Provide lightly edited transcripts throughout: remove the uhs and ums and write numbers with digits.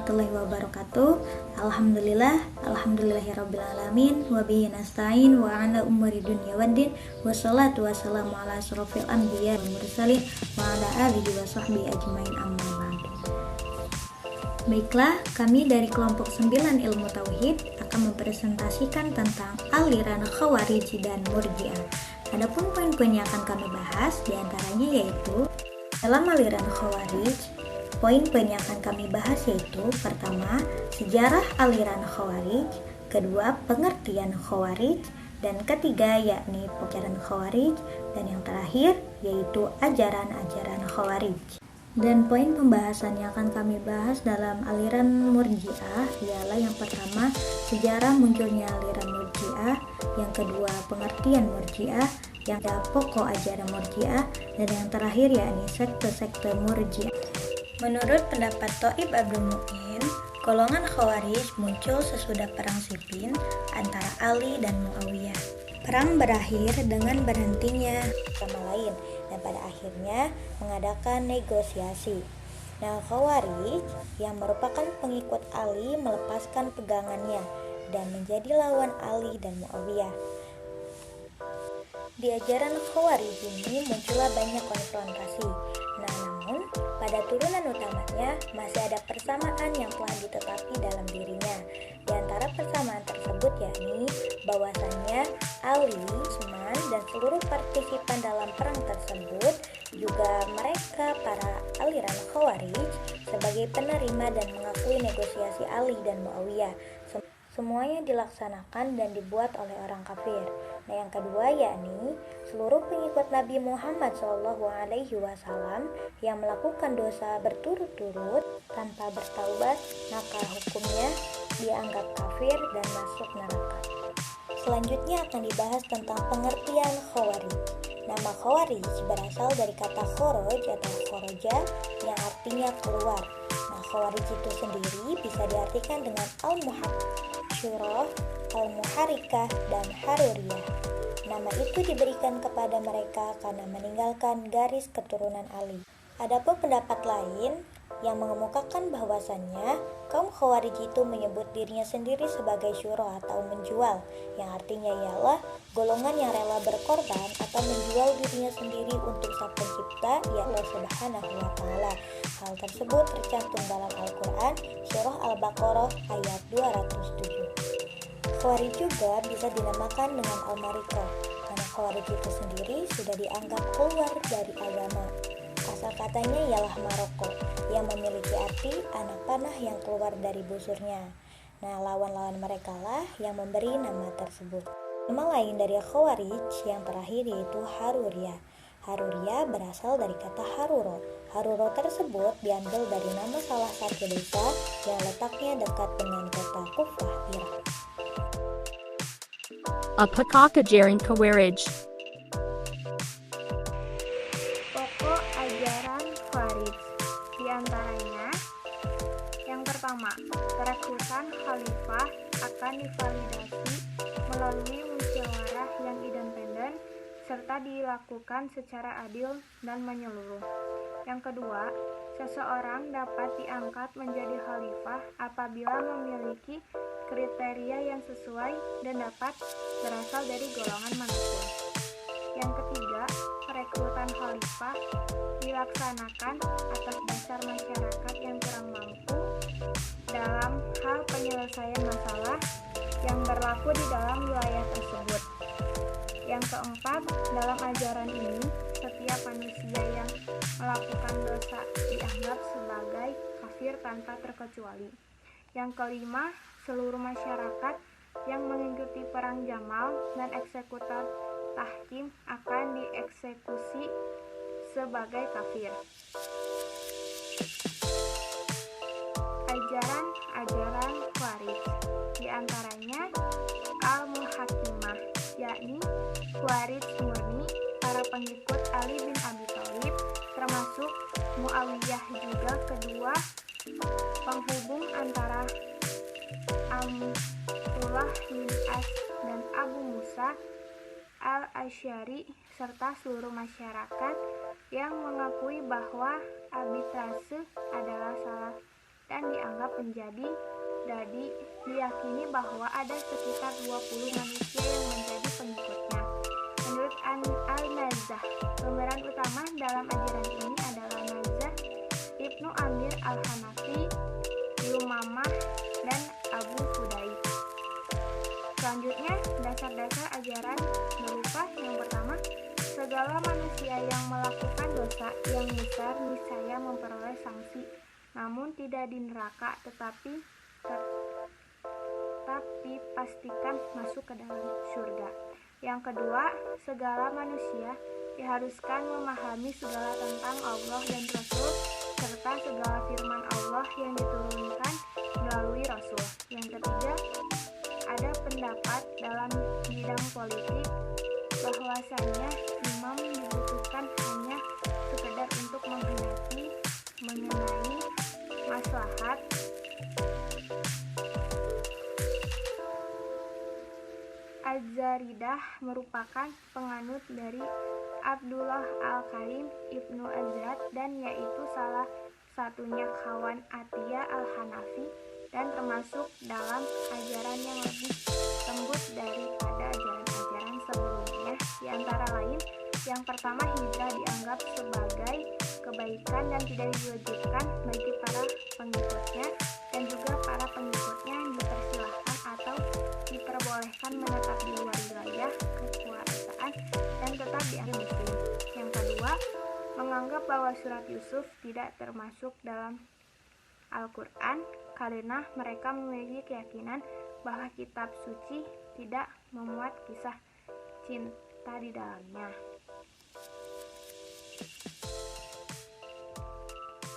warahmatullahi wabarakatuh. Alhamdulillahirrabbilalamin. Wabihi nasta'in wa ala umuri dunya waddin. Wassalatu wassalamu ala asrofil anbiya wal mursalin wa ala alihi wa sahbihi ajmain amma ba'du. Baiklah, kami dari kelompok 9 ilmu tauhid akan mempresentasikan tentang aliran Khawarij dan Murji'ah. Adapun poin-poin yang akan kami bahas diantaranya yaitu dalam aliran Khawarij, poin-poin yang akan kami bahas yaitu pertama, sejarah aliran Khawarij, kedua, pengertian Khawarij, dan ketiga yakni ajaran Khawarij, dan yang terakhir yaitu ajaran-ajaran Khawarij. Dan poin pembahasan yang akan kami bahas dalam aliran Murji'ah ialah yang pertama, sejarah munculnya aliran Murji'ah, yang kedua, pengertian Murji'ah, yang ketiga, pokok ajaran Murji'ah, dan yang terakhir yakni sekte-sekte Murji'ah. Menurut pendapat Thaib Abdul Mu'in, golongan Khawarij muncul sesudah perang Siffin antara Ali dan Muawiyah. Perang berakhir dengan berhentinya sama lain dan pada akhirnya mengadakan negosiasi. Nah, Khawarij yang merupakan pengikut Ali melepaskan pegangannya dan menjadi lawan Ali dan Muawiyah. Di ajaran Khawarij ini muncullah banyak konfrontasi. Namun pada turunan utamanya masih ada persamaan yang telah ditetapi dalam dirinya. Di antara persamaan tersebut yakni bahwasannya Ali, Utsman, dan seluruh partisipan dalam perang tersebut juga mereka para aliran Khawarij sebagai penerima dan mengakui negosiasi Ali dan Muawiyah. Semuanya dilaksanakan dan dibuat oleh orang kafir. Nah, yang kedua yakni seluruh pengikut Nabi Muhammad SAW yang melakukan dosa berturut-turut tanpa bertaubat, maka hukumnya dianggap kafir dan masuk neraka. Selanjutnya akan dibahas tentang pengertian Khawarij. Nama Khawarij berasal dari kata kharaj atau kharaja yang artinya keluar. Nah, Khawarij itu sendiri bisa diartikan dengan al-muhasyirah, al-muharikah, dan haruriyah. Nama itu diberikan kepada mereka karena meninggalkan garis keturunan Ali. Adapun pendapat lain yang mengemukakan bahwasannya kaum Khawarij itu menyebut dirinya sendiri sebagai syuro atau menjual, yang artinya ialah golongan yang rela berkorban atau menjual dirinya sendiri untuk Sang Pencipta, ya Allah Subhanahu wa Ta'ala. Hal tersebut tercantum dalam Al-Quran Surah Al-Baqarah ayat 207. Khawarij juga bisa dinamakan dengan Al-Marikoh karena Khawarij itu sendiri sudah dianggap keluar dari agama. Asal katanya ialah Maroko yang memiliki arti anak panah yang keluar dari busurnya. Nah, lawan-lawan mereka lah yang memberi nama tersebut. Nama lain dari Khawarij yang terakhir yaitu Haruriyah. Haruriyah berasal dari kata Haruro. Haruro tersebut diambil dari nama salah satu desa yang letaknya dekat dengan kota Kufah, Irak. Apakah ajaran Khawarij? Pokok ajaran Khawarij di antaranya yang pertama, perekrutan khalifah akan divalidasi melalui musyawarah yang independen serta dilakukan secara adil dan menyeluruh. Yang kedua, seseorang dapat diangkat menjadi khalifah apabila memiliki kriteria yang sesuai dan dapat berasal dari golongan manapun. Yang ketiga, perekrutan khalifah dilaksanakan atas dasar masyarakat yang kurang mampu dalam hal penyelesaian masalah yang berlaku di dalam wilayah tersebut. Yang keempat, dalam ajaran ini, setiap manusia yang melakukan dosa dianggap sebagai kafir tanpa terkecuali. Yang kelima, seluruh masyarakat yang mengikuti perang Jamal dan eksekutor tahkim akan dieksekusi sebagai kafir. Ajaran Khawarij di antaranya al-muhakimah, yakni Khawarij murni para pengikut Ali bin Abi Thalib termasuk Muawiyah juga kedua penghubung antara Abdullah bin As dan Abu Musa al-Asy'ari serta seluruh masyarakat yang mengakui bahwa arbitrase adalah salah dan dianggap menjadi dadi. Diyakini bahwa ada sekitar 20 manusia yang menjadi pengikutnya. Menurut Al-Nazzah, pemeran utama dalam ajaran ini adalah Nazzah, Ibnu Amir Al-Hanafi, Yumamah, dan Abu Fudail. Selanjutnya, dasar-dasar ajaran berupa yang pertama, segala manusia yang melakukan dosa yang besar niscaya memperoleh sanksi, namun tidak di neraka, tetapi pastikan masuk ke dalam surga. Yang kedua, segala manusia diharuskan memahami segala tentang Allah dan Rasul serta segala firman Allah yang diturunkan melalui Rasul. Yang ketiga, ada pendapat dalam bidang politik bahwasanya imam dibutuhkan hanya sekedar untuk mengenai maslahat Az-Zaridah merupakan penganut dari Abdullah Al-Karim Ibnu Azrad dan yaitu salah satunya kawan Atiyah Al-Hanafi dan termasuk dalam ajaran yang lebih lembut daripada ajaran-ajaran sebelumnya. Di antara lain, yang pertama, hijrah dianggap sebagai kebaikan dan tidak diwajibkan bagi para pengikutnya, dan juga para pengikutnya dipersilahkan atau diperbolehkan menetap di luar wilayah kekuasaan dan tetap dianggap muslim. Yang kedua, menganggap bahwa surat Yusuf tidak termasuk dalam Al-Quran karena mereka memiliki keyakinan bahwa kitab suci tidak memuat kisah cinta di dalamnya.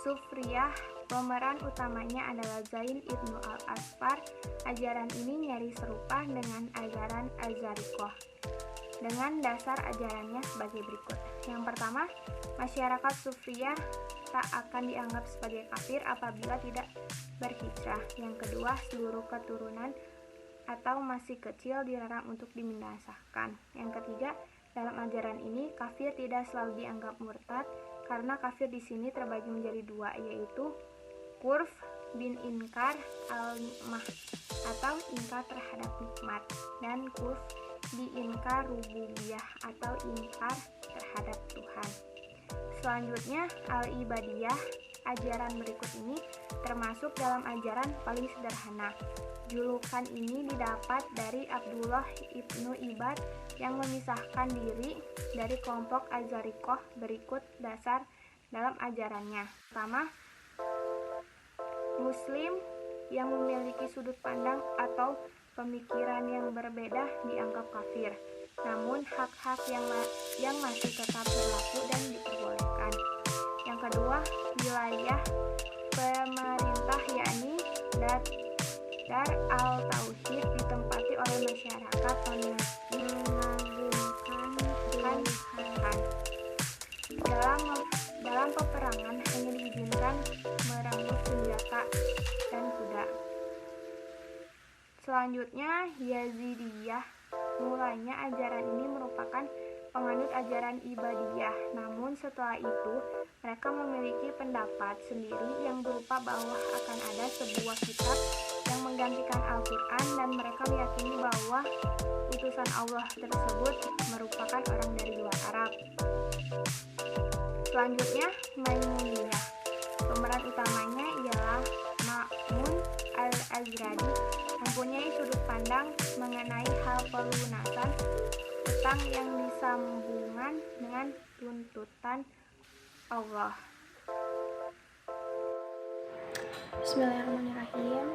Sufriyah, pemeran utamanya adalah Zain Ibnu Al-Asfar. Ajaran ini nyaris serupa dengan ajaran Az-Zariqah dengan dasar ajarannya sebagai berikut. Yang pertama, masyarakat Sufriyah tak akan dianggap sebagai kafir apabila tidak berhijrah. Yang kedua, seluruh keturunan atau masih kecil dilarang untuk dibinasakan. Yang ketiga, dalam ajaran ini kafir tidak selalu dianggap murtad karena kafir di sini terbagi menjadi dua, yaitu kurf bin inkar al-nikmah atau ingkar terhadap nikmat, dan kurf di inkar rububiyah atau ingkar terhadap Tuhan. Selanjutnya, al-ibadiyah. Ajaran berikut ini termasuk dalam ajaran paling sederhana. Julukan ini didapat dari Abdullah Ibnu Ibad yang memisahkan diri dari kelompok Az-Zariqah. Berikut dasar dalam ajarannya. Pertama, Muslim yang memiliki sudut pandang atau pemikiran yang berbeda dianggap kafir. Namun hak-hak yang masih tetap berlaku dan diperbolehkan. Yang kedua, wilayah pemerintah yakni Dar al-Tauhid ditempati oleh masyarakat mengagungkan Tuhan. Dalam peperangan hanya diizinkan merenggut senjata dan kuda. Selanjutnya, Yazidiyah. Mulanya ajaran ini merupakan penganut ajaran ibadiyah, namun setelah itu mereka memiliki pendapat sendiri yang berupa bahwa akan ada sebuah kitab yang menggantikan Al-Quran, dan mereka meyakini bahwa utusan Allah tersebut merupakan orang dari luar Arab. Selanjutnya, Maimuniyah. Pemeran utamanya ialah Ma'mun al-Azradi, mempunyai sudut pandang mengenai hal pelunasan utang yang disambungan dengan tuntutan Allah. Bismillahirrahmanirrahim.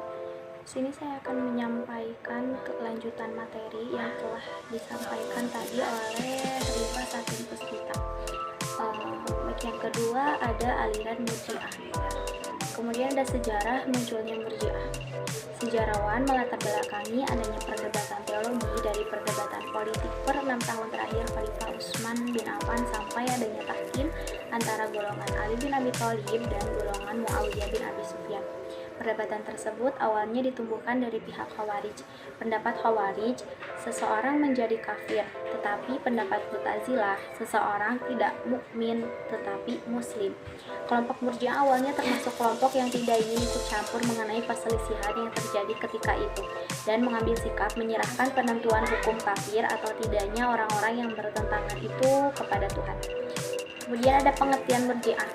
Sini saya akan menyampaikan kelanjutan materi yang telah disampaikan tadi oleh Rifa Satin Puspita. Yang kedua ada aliran Murji'ah. Kemudian ada sejarah munculnya Murji'ah. Sejarawan melatar belakangi adanya perdebatan teologi dari perdebatan politik per 6 tahun terakhir Khalifah Utsman bin Affan sampai adanya tahkim antara golongan Ali bin Abi Thalib dan golongan Muawiyah bin Abi Sufyan. Perdebatan tersebut awalnya ditumbuhkan dari pihak Khawarij. Pendapat Khawarij, seseorang menjadi kafir, tetapi pendapat Mu'tazilah, seseorang tidak mukmin tetapi muslim. Kelompok Murji'ah awalnya termasuk kelompok yang tidak ingin ikut campur mengenai perselisihan yang terjadi ketika itu dan mengambil sikap menyerahkan penentuan hukum kafir atau tidaknya orang-orang yang bertentangan itu kepada Tuhan. Kemudian ada pengertian Murji'ah.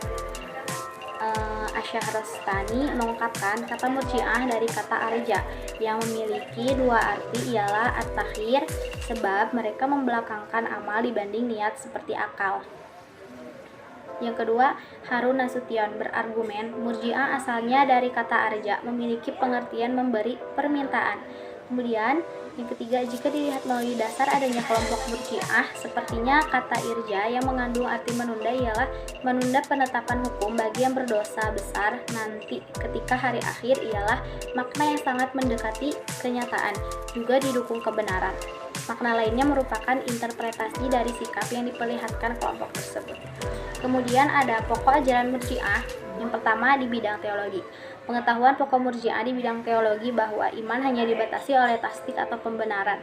Asy-Syahrastani mengungkapkan kata Murji'ah dari kata arja yang memiliki dua arti, ialah at-takhir, sebab mereka membelakangkan amal dibanding niat seperti akal. Yang kedua, Harun Nasution berargumen Murji'ah asalnya dari kata arja, memiliki pengertian memberi permintaan. Kemudian yang ketiga, jika dilihat melalui dasar adanya kelompok Murji'ah, sepertinya kata irja yang mengandung arti menunda ialah menunda penetapan hukum bagi yang berdosa besar nanti ketika hari akhir, ialah makna yang sangat mendekati kenyataan, juga didukung kebenaran. Makna lainnya merupakan interpretasi dari sikap yang diperlihatkan kelompok tersebut. Kemudian ada pokok ajaran Murji'ah. Yang pertama di bidang teologi. Pengetahuan pokok Murji'ah di bidang teologi bahwa iman hanya dibatasi oleh tasdik atau pembenaran,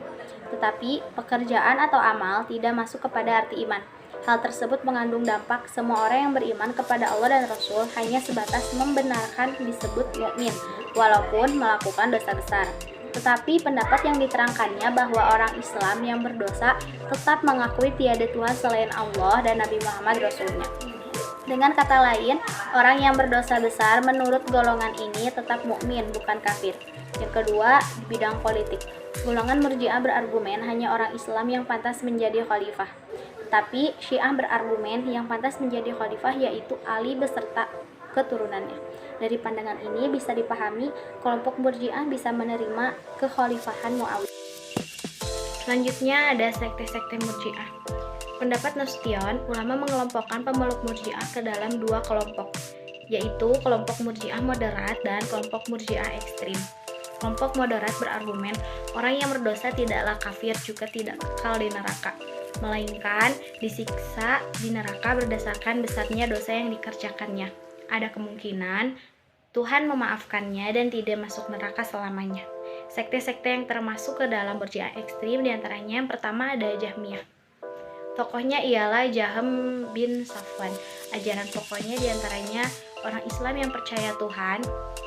tetapi pekerjaan atau amal tidak masuk kepada arti iman. Hal tersebut mengandung dampak semua orang yang beriman kepada Allah dan Rasul hanya sebatas membenarkan disebut mukmin, walaupun melakukan dosa besar. Tetapi pendapat yang diterangkannya bahwa orang Islam yang berdosa tetap mengakui tiada Tuhan selain Allah dan Nabi Muhammad Rasulnya. Dengan kata lain, orang yang berdosa besar menurut golongan ini tetap mukmin, bukan kafir. Yang kedua, di bidang politik. Golongan Murji'ah berargumen hanya orang Islam yang pantas menjadi khalifah. Tetapi Syiah berargumen yang pantas menjadi khalifah yaitu Ali beserta keturunannya. Dari pandangan ini bisa dipahami kelompok Murji'ah bisa menerima kekhalifahan Muawiyah. Selanjutnya ada sekte-sekte Murji'ah. Pendapat Nasution, ulama mengelompokkan pemeluk Murji'ah ke dalam dua kelompok, yaitu kelompok Murji'ah moderat dan kelompok Murji'ah ekstrim. Kelompok moderat berargumen, orang yang berdosa tidaklah kafir juga tidak kekal di neraka, melainkan disiksa di neraka berdasarkan besarnya dosa yang dikerjakannya. Ada kemungkinan Tuhan memaafkannya dan tidak masuk neraka selamanya. Sekte-sekte yang termasuk ke dalam Murji'ah ekstrim diantaranya yang pertama ada Jahmiyah. Tokohnya ialah Jahm bin Safwan. Ajaran pokoknya diantaranya orang Islam yang percaya Tuhan,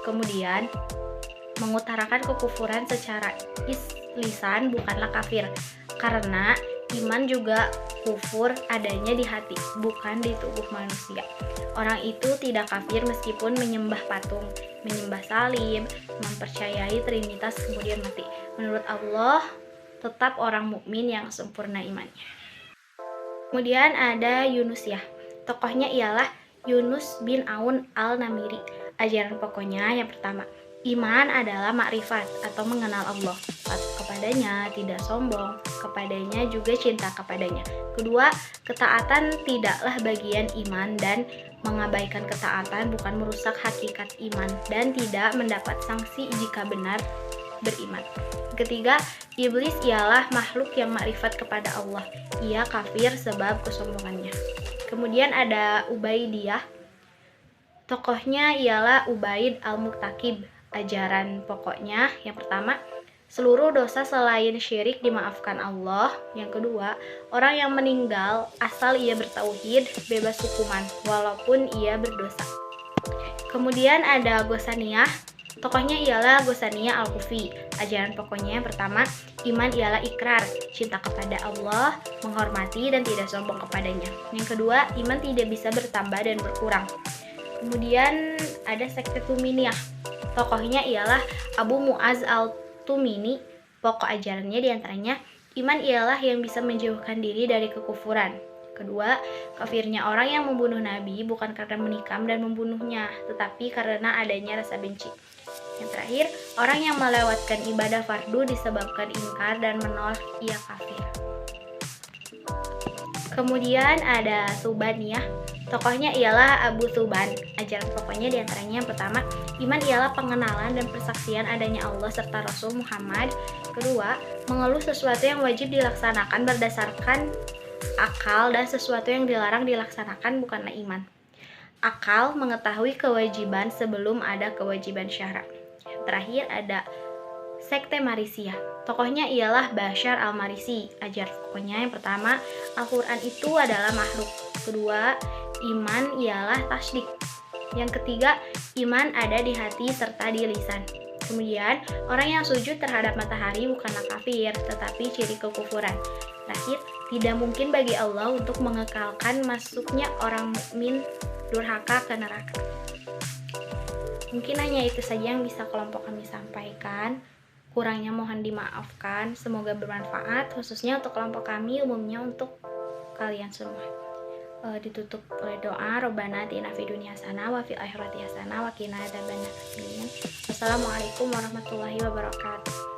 kemudian mengutarakan kekufuran secara lisan bukanlah kafir, karena iman juga kufur adanya di hati, bukan di tubuh manusia. Orang itu tidak kafir meskipun menyembah patung, menyembah salib, mempercayai Trinitas kemudian mati. Menurut Allah, tetap orang mukmin yang sempurna imannya. Kemudian ada Yunusiyah. Tokohnya ialah Yunus bin Aun al-Namiri. Ajaran pokoknya yang pertama, iman adalah makrifat atau mengenal Allah. Patuh kepadanya, tidak sombong, kepadanya juga cinta kepadanya. Kedua, ketaatan tidaklah bagian iman dan mengabaikan ketaatan bukan merusak hakikat iman dan tidak mendapat sanksi jika benar beriman. Ketiga, iblis ialah makhluk yang makrifat kepada Allah. Ia kafir sebab kesombongannya. Kemudian ada Ubaidiyah. Tokohnya ialah Ubaid al-Muqtakib. Ajaran pokoknya yang pertama, seluruh dosa selain syirik dimaafkan Allah. Yang kedua, orang yang meninggal asal ia bertauhid bebas hukuman walaupun ia berdosa. Kemudian ada Ghosaniyah. Tokohnya ialah Ghosaniyah al-Kufi. Ajaran pokoknya yang pertama, iman ialah ikrar, cinta kepada Allah, menghormati dan tidak sombong kepadanya. Yang kedua, iman tidak bisa bertambah dan berkurang. Kemudian ada sekte Tuminiyah. Tokohnya ialah Abu Mu'az al-Tumini. Pokok ajarannya diantaranya, iman ialah yang bisa menjauhkan diri dari kekufuran. Kedua, kafirnya orang yang membunuh Nabi bukan karena menikam dan membunuhnya, tetapi karena adanya rasa benci. Yang terakhir, orang yang melewatkan ibadah fardu disebabkan ingkar dan menolak ia kafir. Kemudian ada Subaniyah. Tokohnya ialah Abu Suban. Ajaran pokoknya diantaranya yang pertama, iman ialah pengenalan dan persaksian adanya Allah serta Rasul Muhammad. Kedua, mengeluh sesuatu yang wajib dilaksanakan berdasarkan akal dan sesuatu yang dilarang dilaksanakan bukanlah iman. akal mengetahui kewajiban sebelum ada kewajiban syara. Terakhir ada sekte Marisiyah. Tokohnya ialah Bashar al-Marisi. Ajar tokohnya yang pertama, Al-Quran itu adalah makhluk. Kedua, iman ialah tasdik. Yang ketiga, iman ada di hati serta di lisan. Kemudian, orang yang sujud terhadap matahari bukanlah kafir, tetapi ciri kekufuran. Terakhir, tidak mungkin bagi Allah untuk mengekalkan masuknya orang mukmin durhaka ke neraka. Mungkin hanya itu saja yang bisa kelompok kami sampaikan. Kurangnya mohon dimaafkan. Semoga bermanfaat, khususnya untuk kelompok kami, umumnya untuk kalian semua. Ditutup oleh doa, Robbana atina fid dunya hasanah wa fil akhirati hasanah wa qina adzabannar. Wassalamualaikum warahmatullahi wabarakatuh.